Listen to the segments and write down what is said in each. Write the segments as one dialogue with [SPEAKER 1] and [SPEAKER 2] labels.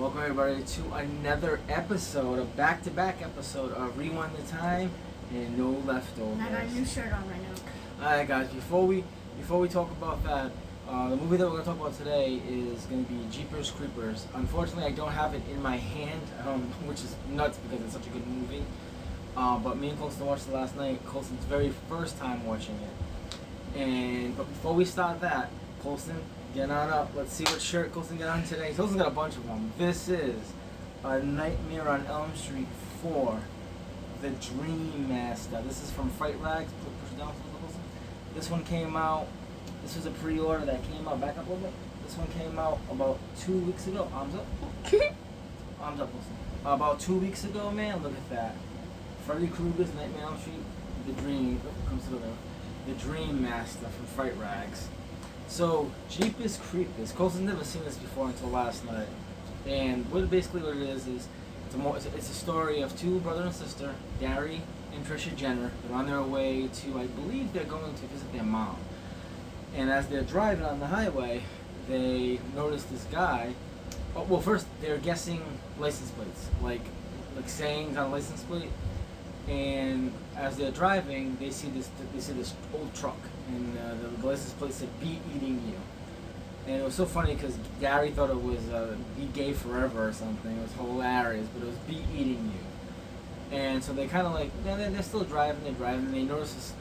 [SPEAKER 1] Welcome everybody to another episode, a back-to-back episode of Rewind the Time and No Leftovers.
[SPEAKER 2] And I got a new shirt on right now.
[SPEAKER 1] Alright guys, before we talk about that, the movie that we're going to talk about today is going to be Jeepers Creepers. Unfortunately, I don't have it in my hand, which is nuts because it's such a good movie. But me and Colston watched it last night, Colston's very first time watching it. But before we start that, Colston, get on up. Let's see what shirt Colston got on today. Colston got a bunch of them. This is A Nightmare on Elm Street 4, The Dream Master. This is from Fright Rags. Push it down a little, Colston. This one came out. This was a pre-order that came out. Back up a little bit. This one came out about 2 weeks ago. Arms up. Arms up, Colston. About 2 weeks ago, man. Look at that. Freddy Krueger's Nightmare on Elm Street. The Dream. Comes to the Dream Master from Fright Rags. So, Jeepers Creepers. Colston's never seen this before until last night. And basically what it is it's a story of two brother and sister, Gary and Trisha Jenner. They're on their way to, I believe they're going to visit their mom. And as they're driving on the highway, they notice this guy. Oh, well, first they're guessing license plates, like sayings on a license plate. And as they're driving, they see this old truck, and the license plate said "Be Eating You," and it was so funny because Gary thought it was "Be Gay Forever" or something. It was hilarious, but it was "Be Eating You," and so they kind of like they're still driving, and they notice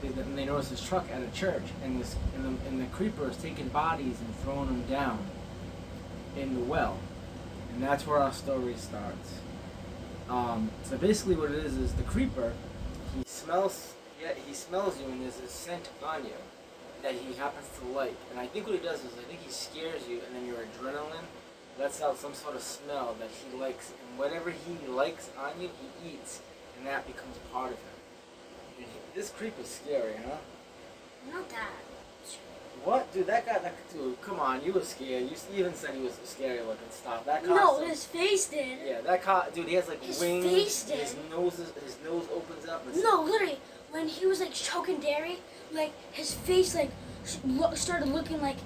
[SPEAKER 1] this truck at a church, and the creeper is taking bodies and throwing them down in the well, and that's where our story starts. So basically what it is the creeper, he smells you, and there's a scent on you that he happens to like. And I think what he does is he scares you, and then your adrenaline lets out some sort of smell that he likes. And whatever he likes on you, he eats, and that becomes part of him. And this creeper's scary, huh?
[SPEAKER 2] Not that.
[SPEAKER 1] What? Dude, dude, come on, you were scared. You even said he was scary looking. Stop. That
[SPEAKER 2] No, his face did.
[SPEAKER 1] Yeah, dude, he has like
[SPEAKER 2] his
[SPEAKER 1] wings.
[SPEAKER 2] Face did.
[SPEAKER 1] His nose opens up.
[SPEAKER 2] No, literally, when he was like choking Derry, like his face like started looking like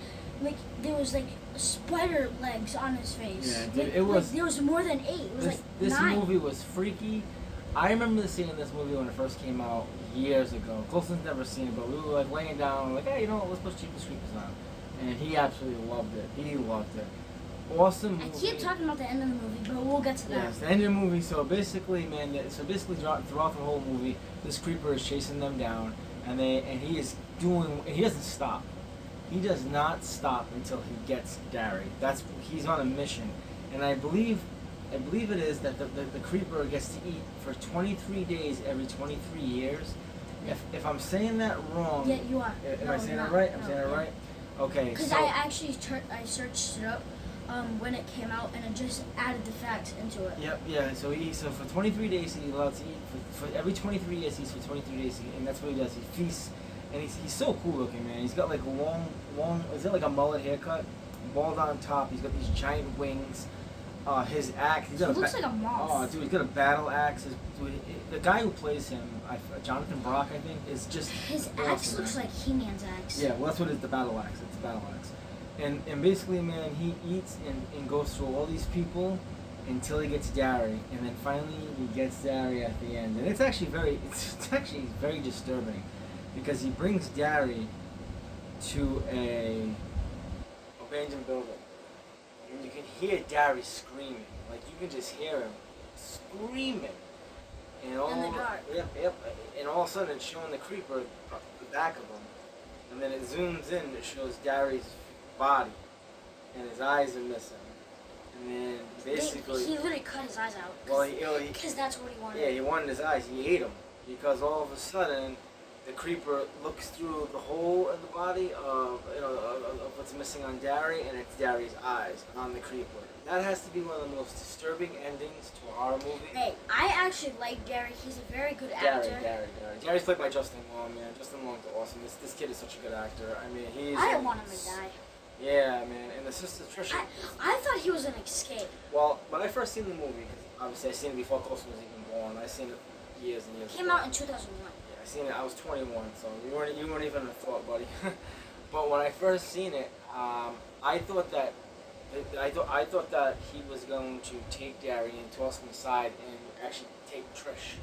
[SPEAKER 2] there was like spider legs on his face.
[SPEAKER 1] Yeah, dude, it was.
[SPEAKER 2] Like, there was more than 8. It was
[SPEAKER 1] this
[SPEAKER 2] 9.
[SPEAKER 1] movie was freaky. I remember seeing this movie when it first came out years ago. Colston's never seen it, but we were like laying down, like, hey, you know what? Let's put Jeepers Creepers on, and he absolutely loved it. He loved it. Awesome movie.
[SPEAKER 2] I keep talking about the end of the movie, but we'll get to that.
[SPEAKER 1] Yes, the end of the movie. So basically, throughout the whole movie, this creeper is chasing them down, and he doesn't stop. He does not stop until he gets Gary. He's on a mission, and I believe it is that the creeper gets to eat for 23 days every 23 years. If I'm saying that wrong,
[SPEAKER 2] yeah, you are.
[SPEAKER 1] Am I saying it right? I'm saying it right. Okay.
[SPEAKER 2] Because
[SPEAKER 1] so,
[SPEAKER 2] I actually searched it up when it came out, and it just added the facts into it.
[SPEAKER 1] Yep. Yeah. So for 23 days he's allowed to eat. For every 23 years he's for 23 days, and that's what he does. He feasts, and he's so cool looking, man. He's got like long. Is it like a mullet haircut? Bald on top. He's got these giant wings. His axe.
[SPEAKER 2] He looks like a moth.
[SPEAKER 1] Oh, dude, he's got a battle axe. The guy who plays him, Jonathan Brock, I think, is just.
[SPEAKER 2] His
[SPEAKER 1] awesome,
[SPEAKER 2] axe looks like He-Man's axe.
[SPEAKER 1] Yeah, well, that's what it is. The battle axe. It's a battle axe. And basically, man, he eats and goes through all these people until he gets Gary, and then finally he gets Gary at the end. And it's actually very disturbing, because he brings Gary to a abandoned building. And you can hear Gary screaming. Like, you can just hear him screaming. And
[SPEAKER 2] in the dark.
[SPEAKER 1] Yep. And all of a sudden it's showing the creeper the back of him. And then it zooms in and it shows Gary's body. And his eyes are missing. And then basically...
[SPEAKER 2] He literally cut his eyes out.
[SPEAKER 1] Well,
[SPEAKER 2] because that's what he wanted.
[SPEAKER 1] Yeah, he wanted his eyes. He ate them. Because all of a sudden, the creeper looks through the hole in the body of what's missing on Gary, and it's Gary's eyes on the creeper. That has to be one of the most disturbing endings to a horror movie.
[SPEAKER 2] Hey, I actually like Gary. He's a very good actor.
[SPEAKER 1] Gary. Gary's played by Justin Long, man. Justin Long's awesome. This kid is such a good actor. I mean,
[SPEAKER 2] I don't want him to die.
[SPEAKER 1] Yeah, man. And the sister Trisha.
[SPEAKER 2] I thought he was an escape.
[SPEAKER 1] Well, when I first seen the movie, because obviously I seen it before Colston was even born. I seen it years and years ago.
[SPEAKER 2] Came out in 2001.
[SPEAKER 1] I seen it. I was 21, so you weren't even a thought, buddy. But when I first seen it, I thought that I thought that he was going to take Gary and toss him aside and actually take Trish.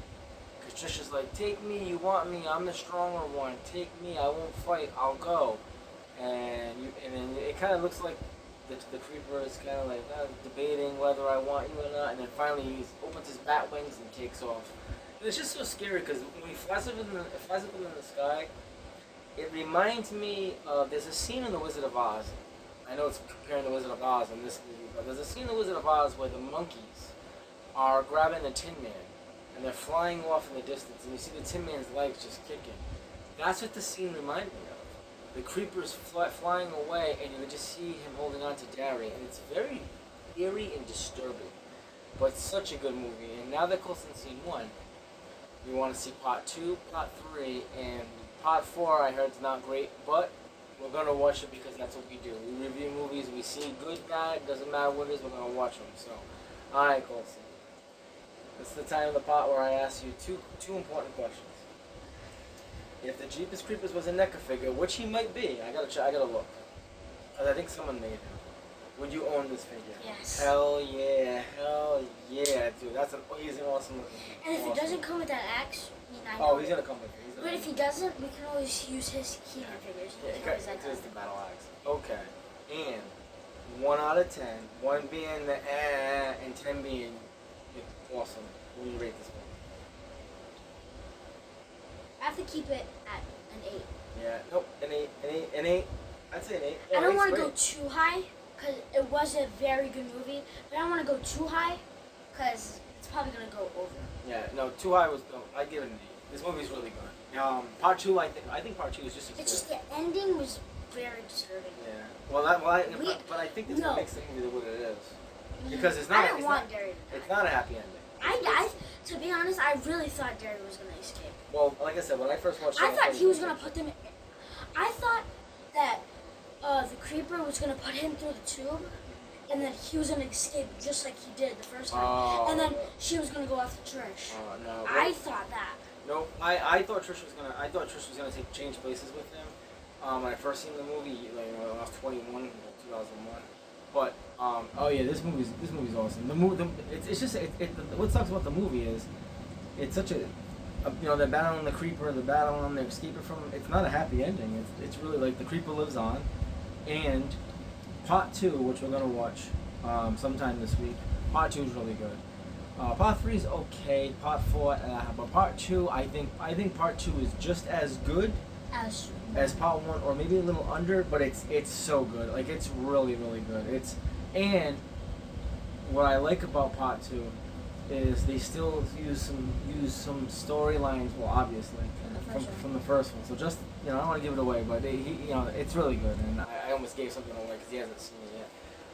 [SPEAKER 1] Because Trish is like, take me, you want me, I'm the stronger one. Take me, I won't fight, I'll go. And then it kind of looks like the creeper is kind of like debating whether I want you or not. And then finally he opens his bat wings and takes off. And it's just so scary because when he flies up in the sky, it reminds me of, there's a scene in The Wizard of Oz. I know it's comparing The Wizard of Oz and this movie, but there's a scene in The Wizard of Oz where the monkeys are grabbing the Tin Man and they're flying off in the distance, and you see the Tin Man's legs just kicking. That's what the scene reminded me of. The creeper's flying away, and you would just see him holding on to Gary, and it's very eerie and disturbing. But such a good movie, and now that Colston's seen 1, we want to see part 2, part 3, and part 4 I heard it's not great, but we're going to watch it because that's what we do. We review movies, we see good, bad, doesn't matter what it is, we're going to watch them. So, alright, Colston. It's the time of the pot where I ask you two important questions. If the Jeepers Creepers was a NECA figure, which he might be, I gotta look. Because I think someone made him. Would you own this figure?
[SPEAKER 2] Yes.
[SPEAKER 1] Hell yeah, dude. That's an awesome looking.
[SPEAKER 2] And if it doesn't come with that axe, I know.
[SPEAKER 1] Oh, he's gonna come with it.
[SPEAKER 2] But if he doesn't, we can always use his Keenan figures.
[SPEAKER 1] Yeah, it's the battle axe. Okay. And 1 out of 10, 1 being the and 10 being awesome. What do you rate this one?
[SPEAKER 2] I have to keep it at an 8.
[SPEAKER 1] Yeah, nope, an 8. I'd say an 8. Oh,
[SPEAKER 2] I don't want to go too high, because it was a very good movie, but I don't want to go too high, because it's probably going to go over.
[SPEAKER 1] Yeah, no, too high was, no, I'd give it an 8. This movie's really good. Part 2, I think part 2 is just as good.
[SPEAKER 2] It's just the ending was very disturbing.
[SPEAKER 1] Yeah. Well, but I think that's what makes the movie what it is. Because it's not.
[SPEAKER 2] I didn't want Gary to die.
[SPEAKER 1] It's not a happy ending.
[SPEAKER 2] To be honest, I really thought Gary was going to escape.
[SPEAKER 1] Well, like I said, when I first watched it,
[SPEAKER 2] I thought he was going to put them in. I thought that the creeper was going to put him through the tube, and then he was going to escape just like he did the first time.
[SPEAKER 1] Oh,
[SPEAKER 2] and then she was going to go after Trish.
[SPEAKER 1] Oh, no.
[SPEAKER 2] I thought that.
[SPEAKER 1] No, I thought Trish was gonna change places with him. When I first seen the movie, like when I was 21, 2001. But oh yeah, this movie's awesome. What sucks about the movie is it's such a they're battling the creeper, they're battling, they're escaping from him. It's not a happy ending. It's really like the creeper lives on, and part 2, which we're gonna watch sometime this week. Part 2 is really good. Part 3 is okay. Part 4, but part 2, I think part 2 is just as good as part 1, or maybe a little under. But it's so good. Like it's really good. And what I like about part 2 is they still use some storylines. Well, obviously from the first one. So just I don't want to give it away, but it's really good. And I almost gave something away because he hasn't seen it yet.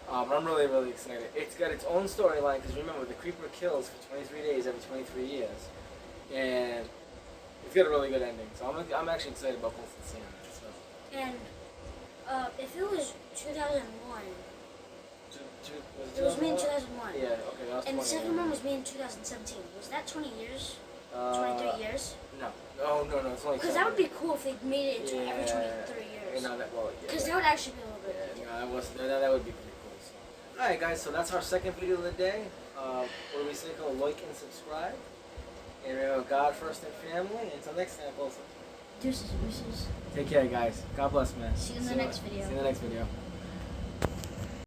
[SPEAKER 1] But I'm really excited. It's got its own storyline because remember the creeper kills for 23 days every 23 years, and it's got a really good ending. So I'm actually excited about Colston seeing that. So.
[SPEAKER 2] And if it was 2001, it was made in 2001.
[SPEAKER 1] Yeah, okay, that was 20.
[SPEAKER 2] And the second one was made in 2017. Was that 20 years? 23 years?
[SPEAKER 1] No, it's only.
[SPEAKER 2] Because that would be cool if they made it every 23 years. Because that would actually be a little bit.
[SPEAKER 1] That would be pretty cool. So. Alright guys, so that's our second video of the day. What do we say called like and subscribe? And remember, God first and family. Until next time, Colston.
[SPEAKER 2] Deuces.
[SPEAKER 1] Take care, guys. God bless, man.
[SPEAKER 2] See you in the next video.
[SPEAKER 1] See you in the next video.